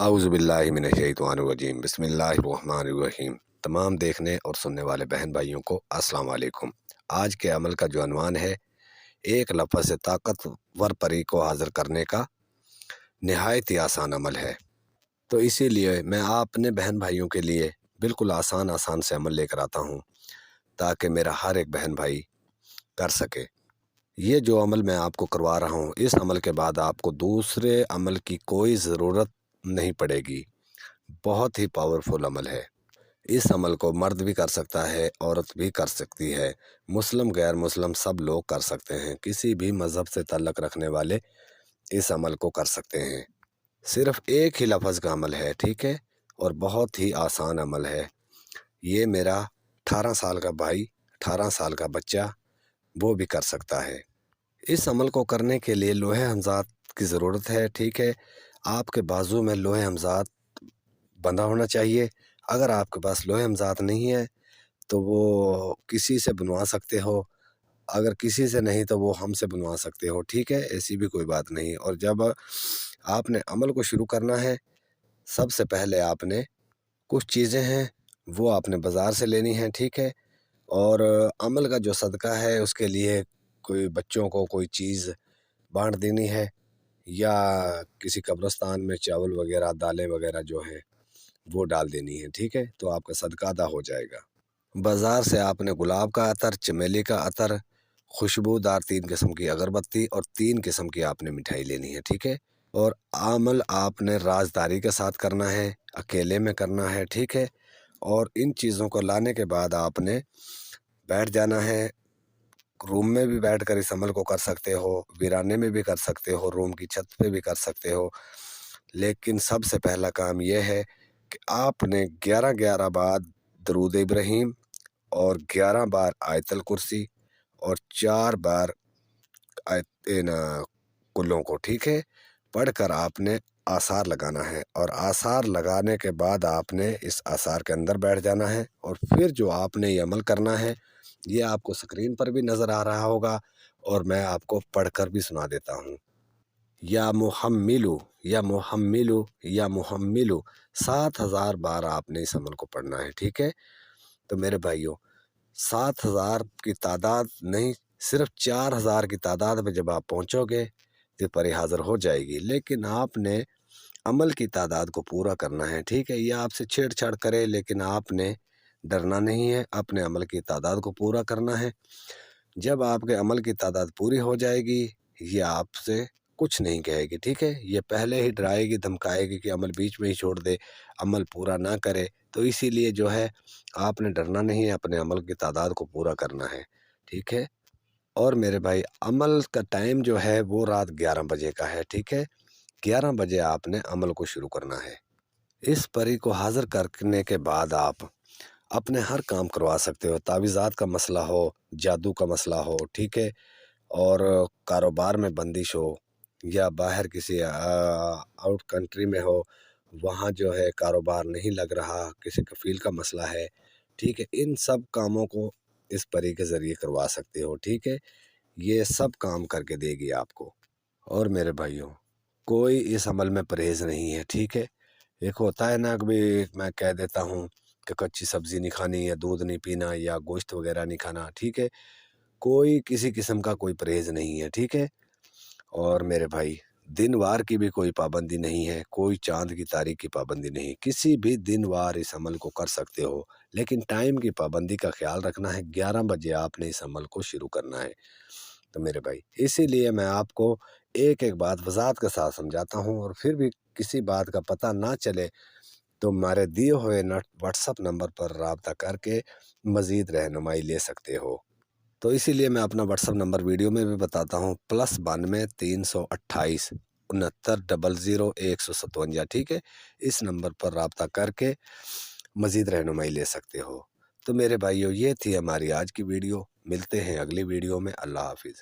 اعوذ باللہ من الشیطان الرجیم بسم اللہ الرحمن الرحیم۔ تمام دیکھنے اور سننے والے بہن بھائیوں کو السلام علیکم۔ آج کے عمل کا جو عنوان ہے، ایک لفظ سے طاقتور پری کو حاضر کرنے کا نہایت ہی آسان عمل ہے۔ تو اسی لیے میں اپنے بہن بھائیوں کے لیے بالکل آسان سے عمل لے کر آتا ہوں، تاکہ میرا ہر ایک بہن بھائی کر سکے۔ یہ جو عمل میں آپ کو کروا رہا ہوں، اس عمل کے بعد آپ کو دوسرے عمل کی کوئی ضرورت نہیں پڑے گی۔ بہت ہی پاورفل عمل ہے۔ اس عمل کو مرد بھی کر سکتا ہے، عورت بھی کر سکتی ہے، مسلم غیر مسلم سب لوگ کر سکتے ہیں۔ کسی بھی مذہب سے تعلق رکھنے والے اس عمل کو کر سکتے ہیں۔ صرف ایک ہی لفظ کا عمل ہے، ٹھیک ہے، اور بہت ہی آسان عمل ہے۔ یہ میرا 18 سال کا بھائی، 18 سال کا بچہ وہ بھی کر سکتا ہے۔ اس عمل کو کرنے کے لیے لوہے ہمزاد کی ضرورت ہے، ٹھیک ہے۔ آپ کے بازو میں لوہے ہمزاد بندھا ہونا چاہیے۔ اگر آپ کے پاس لوہے ہمزاد نہیں ہے تو وہ کسی سے بنوا سکتے ہو، اگر کسی سے نہیں تو وہ ہم سے بنوا سکتے ہو، ٹھیک ہے، ایسی بھی کوئی بات نہیں۔ اور جب آپ نے عمل کو شروع کرنا ہے، سب سے پہلے آپ نے کچھ چیزیں ہیں وہ آپ نے بازار سے لینی ہیں، ٹھیک ہے۔ اور عمل کا جو صدقہ ہے اس کے لیے کوئی بچوں کو کوئی چیز بانٹ دینی ہے، یا کسی قبرستان میں چاول وغیرہ دالیں وغیرہ جو ہیں وہ ڈال دینی ہے، ٹھیک ہے، تو آپ کا صدقہ ادا ہو جائے گا۔ بازار سے آپ نے گلاب کا عطر، چمیلی کا عطر، خوشبودار 3 قسم کی اگربتی اور 3 قسم کی آپ نے مٹھائی لینی ہے، ٹھیک ہے۔ اور عمل آپ نے رازداری کے ساتھ کرنا ہے، اکیلے میں کرنا ہے، ٹھیک ہے۔ اور ان چیزوں کو لانے کے بعد آپ نے بیٹھ جانا ہے۔ روم میں بھی بیٹھ کر اس عمل کو کر سکتے ہو، ویرانے میں بھی کر سکتے ہو، روم کی چھت پہ بھی کر سکتے ہو، لیکن سب سے پہلا کام یہ ہے کہ آپ نے 11 بار درود ابراہیم اور 11 بار آیت الکرسی اور 4 بار کلوں کو، ٹھیک ہے، پڑھ کر آپ نے آثار لگانا ہے۔ اور آثار لگانے کے بعد آپ نے اس آثار کے اندر بیٹھ جانا ہے۔ اور پھر جو آپ نے یہ عمل کرنا ہے، یہ آپ کو سکرین پر بھی نظر آ رہا ہوگا اور میں آپ کو پڑھ کر بھی سنا دیتا ہوں۔ یا محملو یا محملو یا محملو 7000 بار آپ نے اس عمل کو پڑھنا ہے، ٹھیک ہے۔ تو میرے بھائیوں، 7000 کی تعداد نہیں، صرف 4000 کی تعداد میں جب آپ پہنچو گے تو پری حاضر ہو جائے گی۔ لیکن آپ نے عمل کی تعداد کو پورا کرنا ہے، ٹھیک ہے۔ یہ آپ سے چھیڑ چھاڑ کرے لیکن آپ نے ڈرنا نہیں ہے، اپنے عمل کی تعداد کو پورا کرنا ہے۔ جب آپ کے عمل کی تعداد پوری ہو جائے گی، یہ آپ سے کچھ نہیں کہے گی، ٹھیک ہے۔ یہ پہلے ہی ڈرائے گی، دھمکائے گی کہ عمل بیچ میں ہی چھوڑ دے، عمل پورا نہ کرے۔ تو اسی لیے جو ہے آپ نے ڈرنا نہیں ہے، اپنے عمل کی تعداد کو پورا کرنا ہے، ٹھیک ہے۔ اور میرے بھائی، عمل کا ٹائم جو ہے وہ رات 11 بجے کا ہے، ٹھیک ہے۔ 11 بجے آپ نے عمل کو شروع کرنا ہے۔ اس پری کو حاضر کرنے کے بعد آپ اپنے ہر کام کروا سکتے ہو، تعویذات کا مسئلہ ہو، جادو کا مسئلہ ہو، ٹھیک ہے، اور کاروبار میں بندش ہو، یا باہر کسی آؤٹ کنٹری میں ہو، وہاں جو ہے کاروبار نہیں لگ رہا، کسی کفیل کا مسئلہ ہے، ٹھیک ہے، ان سب کاموں کو اس پری کے ذریعے کروا سکتے ہو، ٹھیک ہے۔ یہ سب کام کر کے دے گی آپ کو۔ اور میرے بھائیوں، کوئی اس عمل میں پرہیز نہیں ہے، ٹھیک ہے۔ ایک ہوتا ہے نا کہ میں کہہ دیتا ہوں کہ کچی سبزی نہیں کھانی، یا دودھ نہیں پینا، یا گوشت وغیرہ نہیں کھانا، ٹھیک ہے۔ کوئی کسی قسم کا کوئی پرہیز نہیں ہے، ٹھیک ہے۔ اور میرے بھائی، دن وار کی بھی کوئی پابندی نہیں ہے، کوئی چاند کی تاریخ کی پابندی نہیں، کسی بھی دن وار اس عمل کو کر سکتے ہو، لیکن ٹائم کی پابندی کا خیال رکھنا ہے۔ 11 بجے آپ نے اس عمل کو شروع کرنا ہے۔ تو میرے بھائی، اسی لیے میں آپ کو ایک ایک بات وضاحت کے ساتھ سمجھاتا ہوں، اور پھر بھی کسی بات کا پتہ نہ چلے تو ہمارے دیے ہوئے واٹس ایپ نمبر پر رابطہ کر کے مزید رہنمائی لے سکتے ہو۔ تو اسی لیے میں اپنا واٹس ایپ نمبر ویڈیو میں بھی بتاتا ہوں، +92 328 69 00 157، ٹھیک ہے۔ اس نمبر پر رابطہ کر کے مزید رہنمائی لے سکتے ہو۔ تو میرے بھائیو، یہ تھی ہماری آج کی ویڈیو۔ ملتے ہیں اگلی ویڈیو میں۔ اللہ حافظ۔